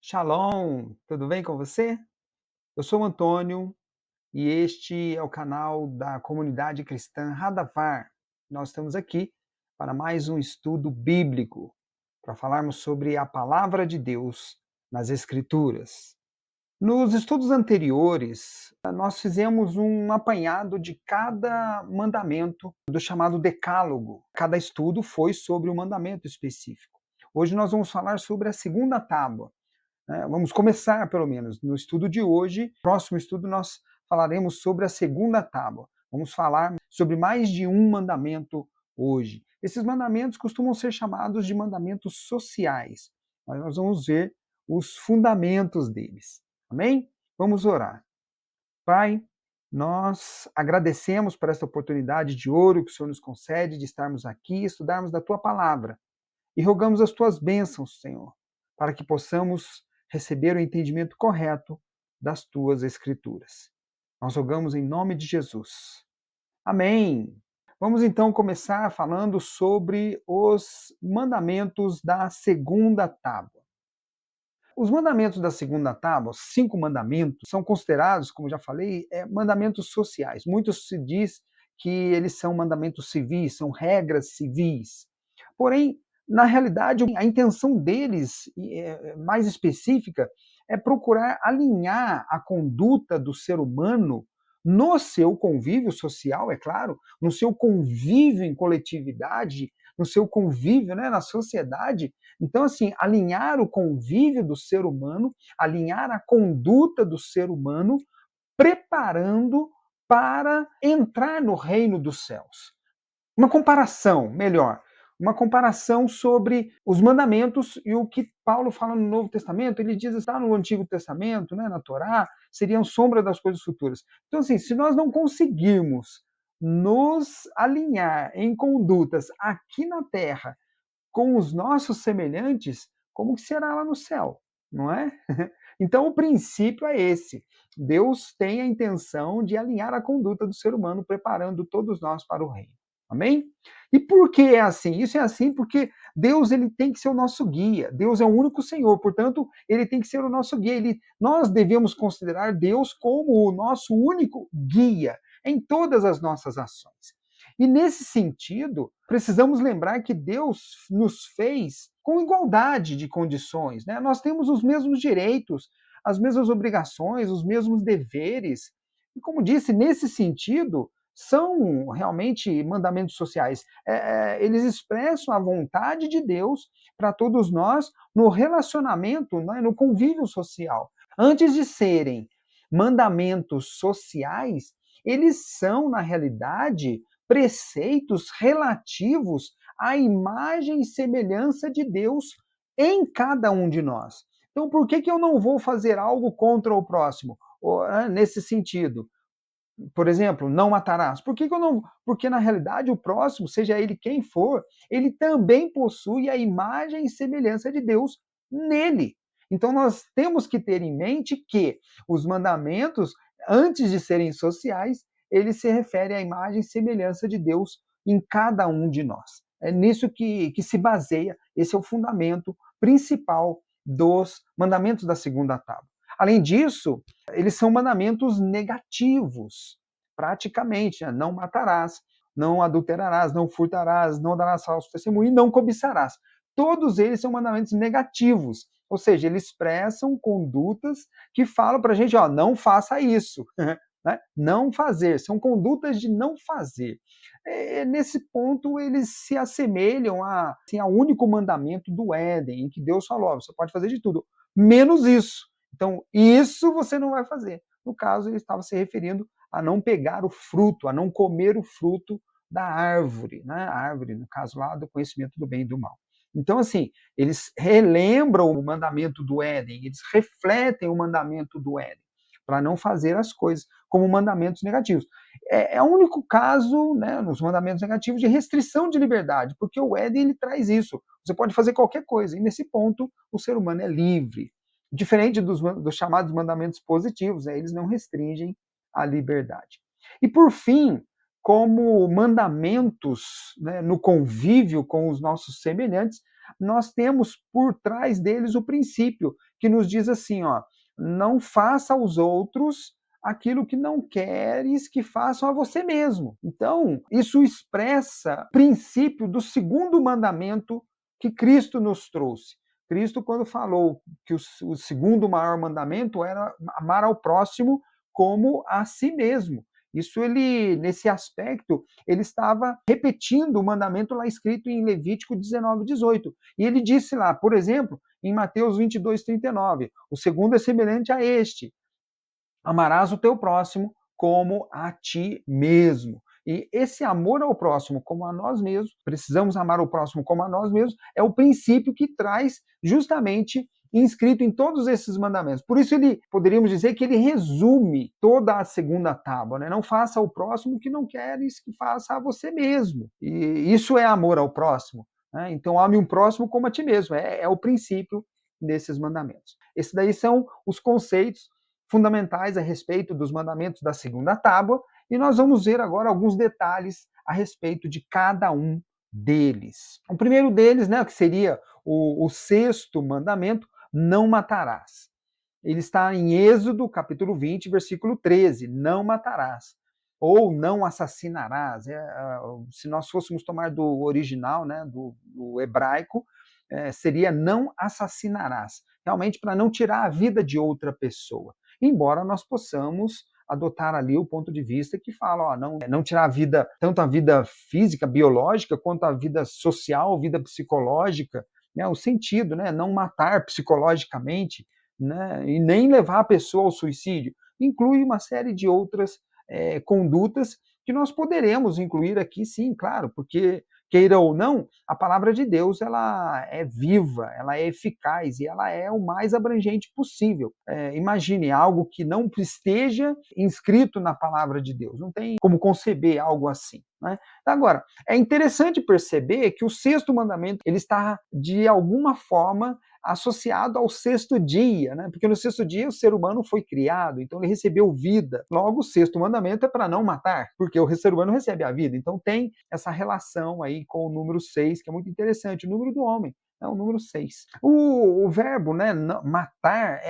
Shalom, tudo bem com você? Eu sou o Antônio e este é o canal da comunidade cristã Radavar. Nós estamos aqui para mais um estudo bíblico, para falarmos sobre a palavra de Deus nas Escrituras. Nos estudos anteriores, nós fizemos um apanhado de cada mandamento do chamado Decálogo. Cada estudo foi sobre um mandamento específico. Hoje nós vamos falar sobre a segunda tábua. Vamos começar, pelo menos, no estudo de hoje. No próximo estudo, nós falaremos sobre a segunda tábua. Vamos falar sobre mais de um mandamento hoje. Esses mandamentos costumam ser chamados de mandamentos sociais, mas nós vamos ver os fundamentos deles. Amém? Vamos orar. Pai, nós agradecemos por esta oportunidade de ouro que o Senhor nos concede de estarmos aqui e estudarmos da Tua palavra. E rogamos as tuas bênçãos, Senhor, para que possamos receber o entendimento correto das tuas escrituras. Nós rogamos em nome de Jesus. Amém. Vamos então começar falando sobre os mandamentos da segunda tábua. Os mandamentos da segunda tábua, os 5 mandamentos, são considerados, como já falei, mandamentos sociais. Muitos se diz que eles são mandamentos civis, são regras civis. Porém, na realidade, a intenção deles, mais específica, é procurar alinhar a conduta do ser humano no seu convívio social, é claro, no seu convívio em coletividade, no seu convívio, né, na sociedade. Então, assim, alinhar o convívio do ser humano, alinhar a conduta do ser humano, preparando para entrar no reino dos céus. Uma comparação, melhor, uma comparação sobre os mandamentos e o que Paulo fala no Novo Testamento. Ele diz, está no Antigo Testamento, né, na Torá, seriam sombra das coisas futuras. Então, assim, se nós não conseguirmos nos alinhar em condutas aqui na Terra com os nossos semelhantes, como que será lá no céu, não é? Então, o princípio é esse. Deus tem a intenção de alinhar a conduta do ser humano, preparando todos nós para o reino. Amém? E por que é assim? Isso é assim porque Deus ele tem que ser o nosso guia. Deus é o único Senhor, portanto, ele tem que ser o nosso guia. Nós devemos considerar Deus como o nosso único guia em todas as nossas ações. E nesse sentido, precisamos lembrar que Deus nos fez com igualdade de condições, né? Nós temos os mesmos direitos, as mesmas obrigações, os mesmos deveres. E como disse, nesse sentido, são realmente mandamentos sociais. Eles expressam a vontade de Deus para todos nós no relacionamento, né, no convívio social. Antes de serem mandamentos sociais, eles são, na realidade, preceitos relativos à imagem e semelhança de Deus em cada um de nós. Então, por que eu não vou fazer algo contra o próximo? Nesse sentido, por exemplo, não matarás. Por que eu não? Porque, na realidade, o próximo, seja ele quem for, ele também possui a imagem e semelhança de Deus nele. Então, nós temos que ter em mente que os mandamentos, antes de serem sociais, eles se referem à imagem e semelhança de Deus em cada um de nós. É nisso que se baseia, esse é o fundamento principal dos mandamentos da segunda tábua. Além disso, eles são mandamentos negativos, praticamente. Né? Não matarás, não adulterarás, não furtarás, não darás falso testemunho e não cobiçarás. Todos eles são mandamentos negativos, ou seja, eles expressam condutas que falam para a gente, ó, não faça isso. Né? Não fazer, são condutas de não fazer. Nesse ponto, eles se assemelham assim, ao único mandamento do Éden, em que Deus falou, você pode fazer de tudo, menos isso. Então, isso você não vai fazer. No caso, ele estava se referindo a não pegar o fruto, a não comer o fruto da árvore, né? A árvore, no caso lá, do conhecimento do bem e do mal. Então, assim, eles relembram o mandamento do Éden, eles refletem o mandamento do Éden, para não fazer as coisas como mandamentos negativos. É o único caso, né, nos mandamentos negativos, de restrição de liberdade, porque o Éden ele traz isso. Você pode fazer qualquer coisa, e nesse ponto o ser humano é livre. Diferente dos chamados mandamentos positivos, eles não restringem a liberdade. E por fim, como mandamentos, né, no convívio com os nossos semelhantes, nós temos por trás deles o princípio que nos diz assim, ó, não faça aos outros aquilo que não queres que façam a você mesmo. Então, isso expressa o princípio do segundo mandamento que Cristo nos trouxe. Cristo, quando falou que o segundo maior mandamento era amar ao próximo como a si mesmo. Isso ele, nesse aspecto, ele estava repetindo o mandamento lá escrito em Levítico 19:18. E ele disse lá, por exemplo, em Mateus 22:39, o segundo é semelhante a este: amarás o teu próximo como a ti mesmo. E esse amor ao próximo como a nós mesmos, precisamos amar o próximo como a nós mesmos, é o princípio que traz justamente inscrito em todos esses mandamentos. Por isso ele poderíamos dizer que ele resume toda a segunda tábua, né? Não faça ao próximo o que não queres que faça a você mesmo. E isso é amor ao próximo, né? Então ame um próximo como a ti mesmo. É o princípio desses mandamentos. Esses daí são os conceitos fundamentais a respeito dos mandamentos da segunda tábua, e nós vamos ver agora alguns detalhes a respeito de cada um deles. O primeiro deles, né, que seria o sexto mandamento, não matarás. Ele está em Êxodo, capítulo 20, versículo 13, não matarás. Ou não assassinarás. Se nós fôssemos tomar do original, né, do hebraico, seria não assassinarás. Realmente para não tirar a vida de outra pessoa. Embora nós possamos adotar ali o ponto de vista que fala, ó, não tirar a vida, tanto a vida física, biológica, quanto a vida social, vida psicológica, né, o sentido, né, não matar psicologicamente, né, e nem levar a pessoa ao suicídio. Inclui uma série de outras condutas que nós poderemos incluir aqui, sim, claro, porque queira ou não, a palavra de Deus ela é viva, ela é eficaz e ela é o mais abrangente possível. Imagine algo que não esteja inscrito na palavra de Deus, não tem como conceber algo assim. Né? Agora, é interessante perceber que o sexto mandamento ele está, de alguma forma, associado ao sexto dia, né? Porque no sexto dia o ser humano foi criado, então ele recebeu vida. Logo, o sexto mandamento é para não matar, porque o ser humano recebe a vida. Então tem essa relação aí com o número 6, que é muito interessante, o número do homem. É o número 6. O verbo, né, matar,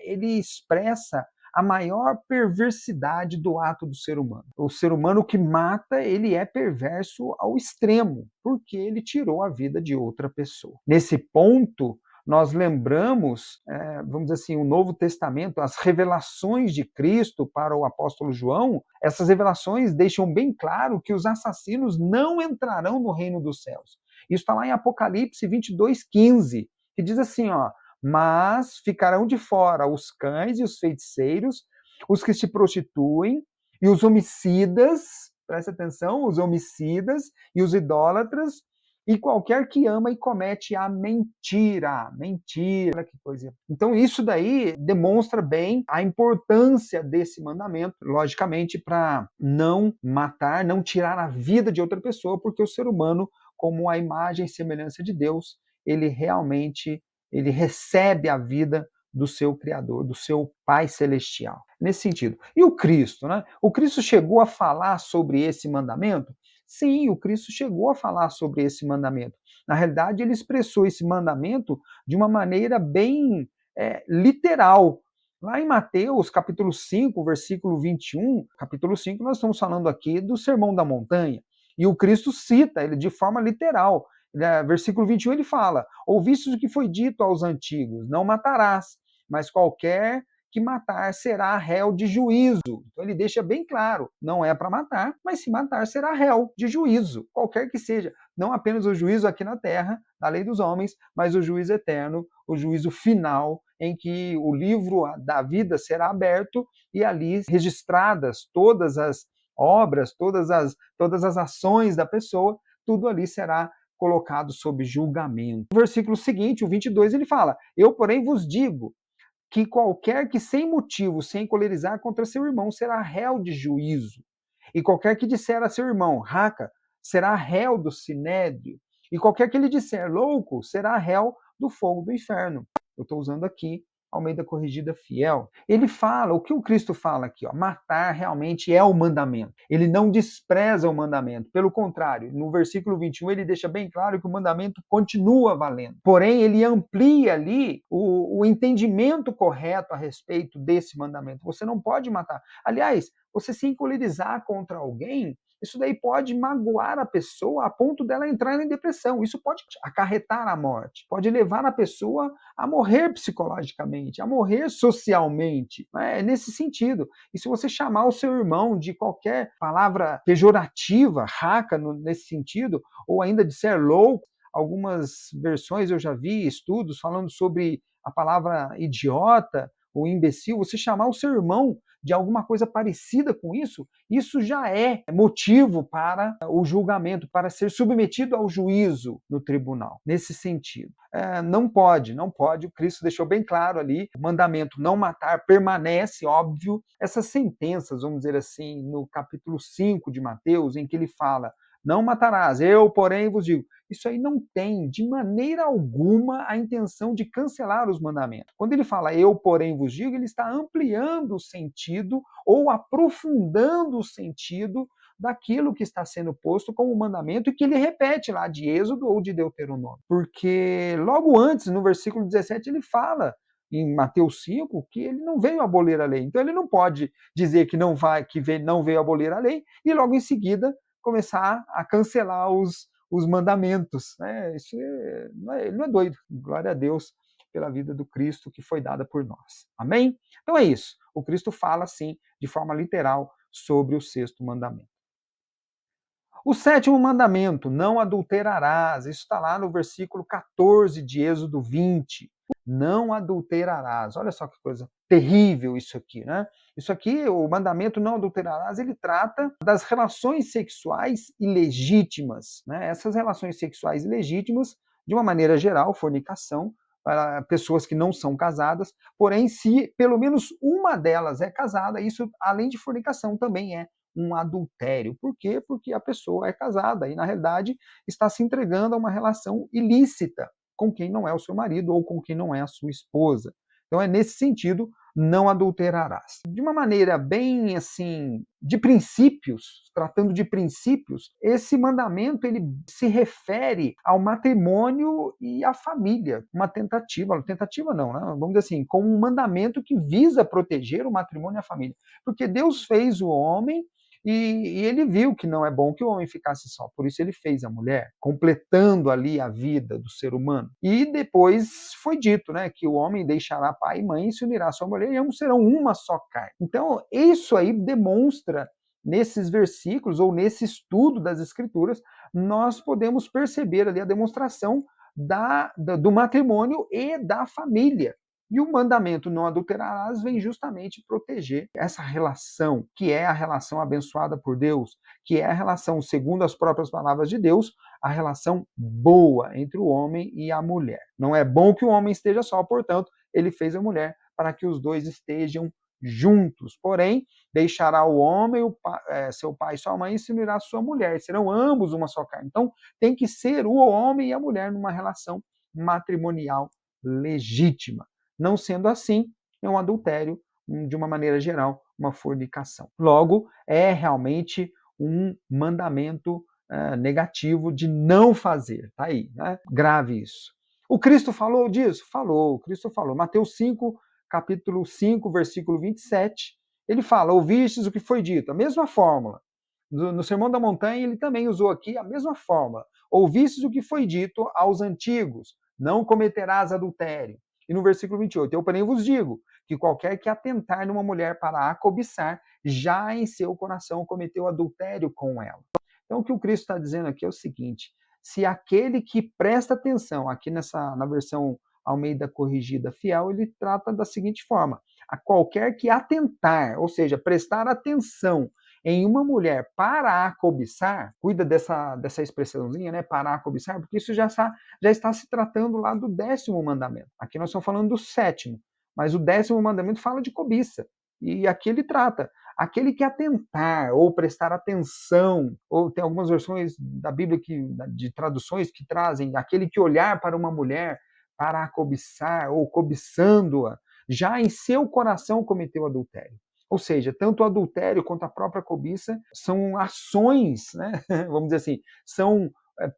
ele expressa a maior perversidade do ato do ser humano. O ser humano que mata, ele é perverso ao extremo, porque ele tirou a vida de outra pessoa. Nesse ponto, nós lembramos, vamos dizer assim, o Novo Testamento, as revelações de Cristo para o apóstolo João, essas revelações deixam bem claro que os assassinos não entrarão no reino dos céus. Isso está lá em Apocalipse 22:15, que diz assim, ó, mas ficarão de fora os cães e os feiticeiros, os que se prostituem e os homicidas, presta atenção, os homicidas e os idólatras, e qualquer que ama e comete a mentira. Mentira, que coisa. Então, isso daí demonstra bem a importância desse mandamento, logicamente, para não matar, não tirar a vida de outra pessoa, porque o ser humano, como a imagem e semelhança de Deus, ele realmente ele recebe a vida do seu Criador, do seu Pai Celestial. Nesse sentido. E o Cristo, né? O Cristo chegou a falar sobre esse mandamento? Sim, o Cristo chegou a falar sobre esse mandamento. Na realidade, ele expressou esse mandamento de uma maneira bem literal. Lá em Mateus, capítulo 5, versículo 21, capítulo 5, nós estamos falando aqui do Sermão da Montanha. E o Cristo cita ele de forma literal. Versículo 21 ele fala: ouvistes o que foi dito aos antigos, não matarás, mas qualquer que matar será réu de juízo. Então ele deixa bem claro, não é para matar, mas se matar será réu de juízo, qualquer que seja. Não apenas o juízo aqui na terra, da lei dos homens, mas o juízo eterno, o juízo final, em que o livro da vida será aberto e ali registradas todas as obras, todas as ações da pessoa, tudo ali será colocado sob julgamento. No versículo seguinte, o 22, ele fala: Eu, porém, vos digo que qualquer que sem motivo se encolerizar contra seu irmão será réu de juízo. E qualquer que disser a seu irmão, raca, será réu do sinédrio. E qualquer que lhe disser louco, será réu do fogo do inferno. Eu estou usando aqui Almeida Corrigida Fiel. Ele fala, o que o Cristo fala aqui, ó, matar realmente é o mandamento. Ele não despreza o mandamento. Pelo contrário, no versículo 21 ele deixa bem claro que o mandamento continua valendo. Porém, ele amplia ali o entendimento correto a respeito desse mandamento. Você não pode matar. Aliás, você se encolerizar contra alguém, isso daí pode magoar a pessoa a ponto dela entrar em depressão. Isso pode acarretar a morte, pode levar a pessoa a morrer psicologicamente, a morrer socialmente. É nesse sentido. E se você chamar o seu irmão de qualquer palavra pejorativa, raca nesse sentido, ou ainda de ser louco, algumas versões eu já vi, estudos falando sobre a palavra idiota ou imbecil, você chamar o seu irmão de alguma coisa parecida com isso já é motivo para o julgamento, para ser submetido ao juízo no tribunal, nesse sentido. Não pode, o Cristo deixou bem claro ali, o mandamento não matar permanece, óbvio. Essas sentenças, vamos dizer assim, no capítulo 5 de Mateus, em que ele fala, não matarás, eu, porém, vos digo, isso aí não tem, de maneira alguma, a intenção de cancelar os mandamentos. Quando ele fala eu, porém, vos digo, ele está ampliando o sentido ou aprofundando o sentido daquilo que está sendo posto como mandamento e que ele repete lá de Êxodo ou de Deuteronômio. Porque logo antes, no versículo 17, ele fala em Mateus 5 que ele não veio abolir a lei. Então ele não pode dizer que não veio abolir a lei e logo em seguida começar a cancelar os mandamentos. Isso ele não é doido. Glória a Deus pela vida do Cristo que foi dada por nós. Amém? Então é isso. O Cristo fala, assim, de forma literal, sobre o sexto mandamento. O sétimo mandamento, não adulterarás. Isso está lá no versículo 14 de Êxodo 20. Não adulterarás. Olha só que coisa terrível isso aqui, né? Isso aqui, o mandamento não adulterarás, ele trata das relações sexuais ilegítimas, né? Essas relações sexuais ilegítimas, de uma maneira geral, fornicação, para pessoas que não são casadas, porém, se pelo menos uma delas é casada, isso, além de fornicação, também é um adultério. Por quê? Porque a pessoa é casada e, na realidade, está se entregando a uma relação ilícita com quem não é o seu marido ou com quem não é a sua esposa. Então é nesse sentido, não adulterarás. De uma maneira bem assim, de princípios, tratando de princípios, esse mandamento ele se refere ao matrimônio e à família. Uma tentativa não, né? Vamos dizer assim, como um mandamento que visa proteger o matrimônio e a família. Porque Deus fez o homem e ele viu que não é bom que o homem ficasse só, por isso ele fez a mulher, completando ali a vida do ser humano. E depois foi dito, né, que o homem deixará pai e mãe e se unirá à sua mulher e ambos serão uma só carne. Então, isso aí demonstra, nesses versículos ou nesse estudo das Escrituras, nós podemos perceber ali a demonstração do matrimônio e da família. E o mandamento não adulterarás vem justamente proteger essa relação, que é a relação abençoada por Deus, que é a relação, segundo as próprias palavras de Deus, a relação boa entre o homem e a mulher. Não é bom que o homem esteja só, portanto, ele fez a mulher para que os dois estejam juntos. Porém, deixará o homem, seu pai e sua mãe, e se unirá à sua mulher. Serão ambos uma só carne. Então, tem que ser o homem e a mulher numa relação matrimonial legítima. Não sendo assim, é um adultério, de uma maneira geral, uma fornicação. Logo, é realmente um mandamento negativo de não fazer. Tá aí, né? Grave isso. O Cristo falou disso? Falou, o Cristo falou. Mateus 5, capítulo 5, versículo 27, ele fala, ouvistes o que foi dito, a mesma fórmula. No Sermão da Montanha, ele também usou aqui a mesma fórmula. Ouvistes o que foi dito aos antigos, não cometerás adultério. E no versículo 28, eu porém vos digo, que qualquer que atentar numa mulher para a cobiçar, já em seu coração cometeu adultério com ela. Então, o que o Cristo está dizendo aqui é o seguinte, se aquele que presta atenção, aqui na versão Almeida Corrigida Fiel, ele trata da seguinte forma, a qualquer que atentar, ou seja, prestar atenção em uma mulher para a cobiçar, cuida dessa expressãozinha, né, para a cobiçar, porque isso já está se tratando lá do 10º mandamento. Aqui nós estamos falando do 7º, mas o 10º mandamento fala de cobiça. E aqui ele trata aquele que atentar ou prestar atenção, ou tem algumas versões da Bíblia de traduções que trazem aquele que olhar para uma mulher para a cobiçar ou cobiçando-a, já em seu coração cometeu adultério. Ou seja, tanto o adultério quanto a própria cobiça são ações, né? Vamos dizer assim, são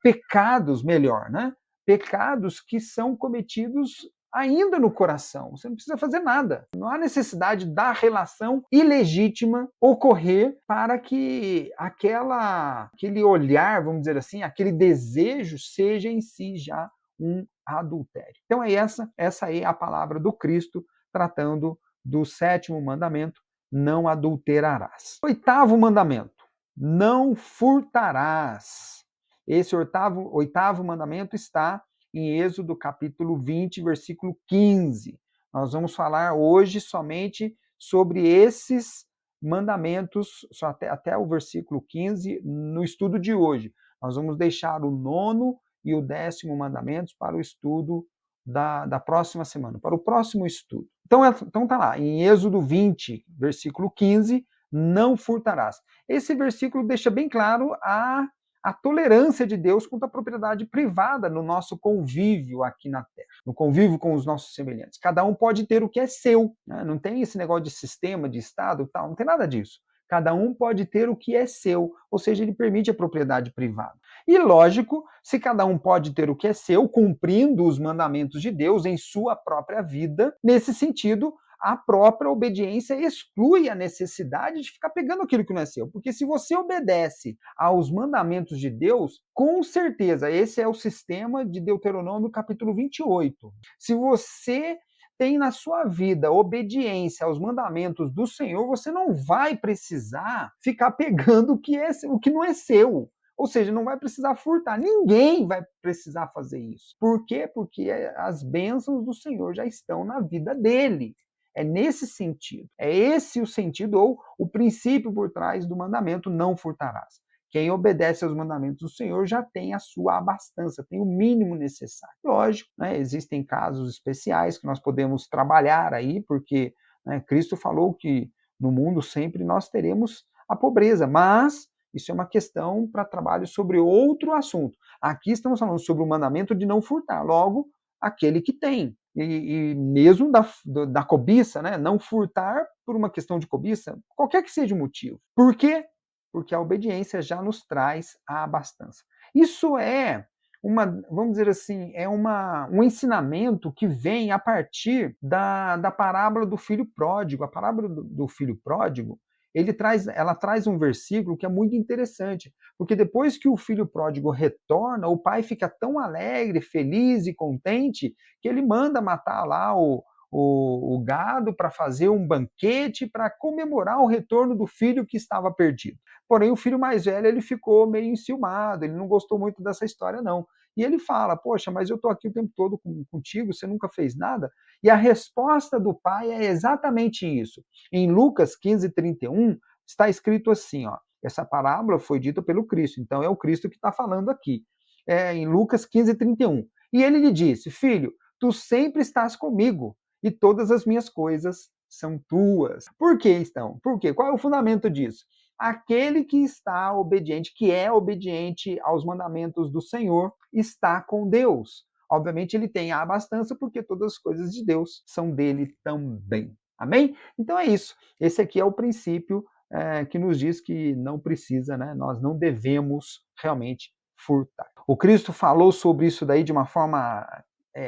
pecados, melhor, né? Pecados que são cometidos ainda no coração. Você não precisa fazer nada. Não há necessidade da relação ilegítima ocorrer para que aquele olhar, vamos dizer assim, aquele desejo seja em si já um adultério. Então é essa aí é a palavra do Cristo tratando do 7º mandamento, não adulterarás. 8º mandamento, não furtarás. Esse oitavo mandamento está em Êxodo capítulo 20, versículo 15. Nós vamos falar hoje somente sobre esses mandamentos, só até o versículo 15, no estudo de hoje. Nós vamos deixar o 9º e o 10º mandamentos para o estudo da próxima semana, para o próximo estudo. Então tá lá, em Êxodo 20, versículo 15, não furtarás. Esse versículo deixa bem claro a tolerância de Deus quanto à propriedade privada no nosso convívio aqui na Terra, no convívio com os nossos semelhantes. Cada um pode ter o que é seu, né? Não tem esse negócio de sistema, de Estado, tal, não tem nada disso. Cada um pode ter o que é seu, ou seja, ele permite a propriedade privada. E lógico, se cada um pode ter o que é seu, cumprindo os mandamentos de Deus em sua própria vida, nesse sentido, a própria obediência exclui a necessidade de ficar pegando aquilo que não é seu. Porque se você obedece aos mandamentos de Deus, com certeza, esse é o sistema de Deuteronômio capítulo 28. Se você tem na sua vida obediência aos mandamentos do Senhor, você não vai precisar ficar pegando o que não é seu. Ou seja, não vai precisar furtar. Ninguém vai precisar fazer isso. Por quê? Porque as bênçãos do Senhor já estão na vida dele. É nesse sentido. É esse o sentido ou o princípio por trás do mandamento não furtarás. Quem obedece aos mandamentos do Senhor já tem a sua abastança, tem o mínimo necessário. Lógico, né, existem casos especiais que nós podemos trabalhar aí, porque né, Cristo falou que no mundo sempre nós teremos a pobreza, mas isso é uma questão para trabalho sobre outro assunto. Aqui estamos falando sobre o mandamento de não furtar, logo, aquele que tem. E mesmo da cobiça, né? Não furtar por uma questão de cobiça, qualquer que seja o motivo. Por quê? Porque a obediência já nos traz a abastança. Isso vamos dizer assim, um ensinamento que vem a partir da parábola do filho pródigo. A parábola do filho pródigo, ela traz um versículo que é muito interessante, porque depois que o filho pródigo retorna, o pai fica tão alegre, feliz e contente, que ele manda matar lá o gado para fazer um banquete para comemorar o retorno do filho que estava perdido. Porém, o filho mais velho ele ficou meio enciumado, ele não gostou muito dessa história, não. E ele fala, poxa, mas eu estou aqui o tempo todo contigo, você nunca fez nada? E a resposta do pai é exatamente isso. Em Lucas 15:31, está escrito assim, ó, essa parábola foi dita pelo Cristo, então é o Cristo que está falando aqui. Em Lucas 15:31. E ele lhe disse, filho, tu sempre estás comigo, e todas as minhas coisas são tuas. Por que então? Por quê? Qual é o fundamento disso? Aquele que está obediente, que é obediente aos mandamentos do Senhor, está com Deus. Obviamente ele tem a abastança porque todas as coisas de Deus são dele também. Amém? Então é isso. Esse aqui é o princípio que nos diz que não precisa, né? Nós não devemos realmente furtar. O Cristo falou sobre isso daí de uma forma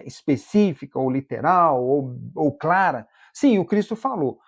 específica, ou literal, ou clara? Sim, o Cristo falou.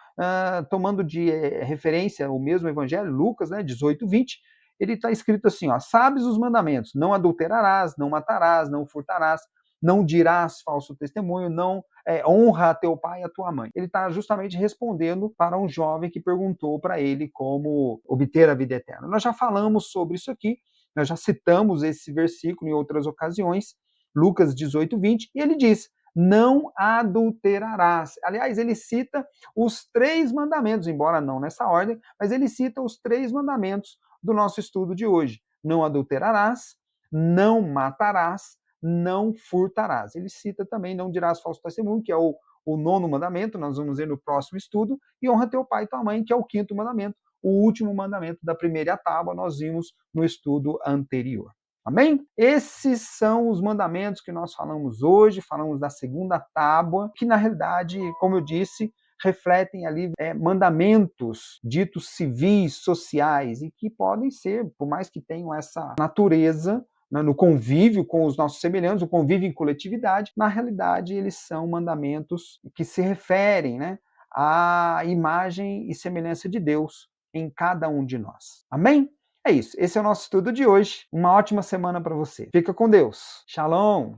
Tomando de referência o mesmo evangelho, Lucas, né, 18:20, ele está escrito assim, ó, sabes os mandamentos, não adulterarás, não matarás, não furtarás, não dirás falso testemunho, não honra a teu pai e a tua mãe. Ele está justamente respondendo para um jovem que perguntou para ele como obter a vida eterna. Nós já falamos sobre isso aqui, nós já citamos esse versículo em outras ocasiões, Lucas 18:20, e ele diz, não adulterarás. Aliás, ele cita os 3 mandamentos, embora não nessa ordem, mas ele cita os 3 mandamentos do nosso estudo de hoje. Não adulterarás, não matarás, não furtarás. Ele cita também não dirás falso testemunho, que é o 9º mandamento, nós vamos ver no próximo estudo, e honra teu pai e tua mãe, que é o 5º mandamento, o último mandamento da primeira tábua, nós vimos no estudo anterior. Amém? Esses são os mandamentos que nós falamos hoje, falamos da segunda tábua, que na realidade, como eu disse, refletem ali mandamentos ditos civis, sociais, e que podem ser, por mais que tenham essa natureza, né, no convívio com os nossos semelhantes, o convívio em coletividade, na realidade eles são mandamentos que se referem, né, à imagem e semelhança de Deus em cada um de nós. Amém? É isso. Esse é o nosso estudo de hoje. Uma ótima semana para você. Fica com Deus. Shalom.